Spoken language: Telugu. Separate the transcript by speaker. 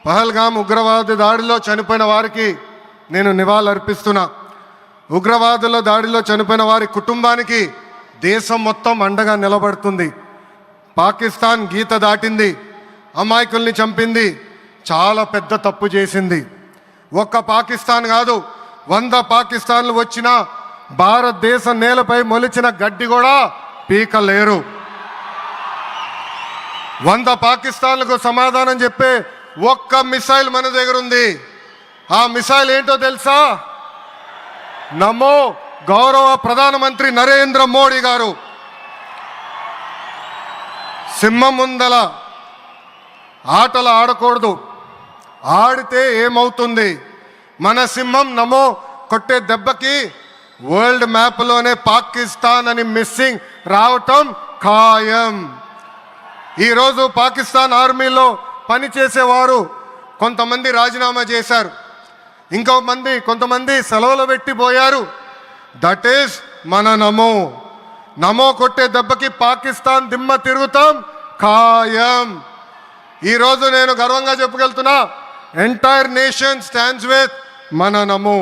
Speaker 1: పహల్గామ్ ఉగ్రవాద దాడిలో చనిపోయిన వారికి నేను నివాళులర్పిస్తున్నా. ఉగ్రవాదుల దాడిలో చనిపోయిన వారి కుటుంబానికి దేశం మొత్తం అండగా నిలబడుతుంది. పాకిస్తాన్ గీత దాటింది, అమాయకుల్ని చంపింది, చాలా పెద్ద తప్పు చేసింది. ఒక్క పాకిస్తాన్ కాదు, 100 పాకిస్తాన్లు వచ్చినా భారతదేశ నేలపై మొలిచిన గడ్డి కూడా పీకలేరు. 100 పాకిస్తాన్లకు సమాధానం చెప్పే ఒక్క మిసైల్ మన దగ్గర ఉంది. ఆ మిసైల్ ఏంటో తెలుసా? నమో గౌరవ ప్రధానమంత్రి నరేంద్ర మోడీ గారు. సింహం ముందల ఆటలు ఆడకూడదు, ఆడితే ఏమవుతుంది? మన సింహం నమో కొట్టే దెబ్బకి వరల్డ్ మ్యాప్లోనే పాకిస్తాన్ అని మిస్సింగ్ రావటం ఖాయం. ఈరోజు పాకిస్తాన్ ఆర్మీలో పనిచేసేవారు కొంతమంది రాజీనామా చేశారు, కొంతమంది సెలవులు పెట్టిపోయారు. దట్ ఈస్ మన నమో కొట్టే దెబ్బకి పాకిస్తాన్ దిమ్మ తిరుగుతాం ఖాయం. ఈరోజు నేను గర్వంగా చెప్పగలుగుతున్నా, ఎంటైర్ నేషన్ స్టాండ్స్ విత్ మన నమో.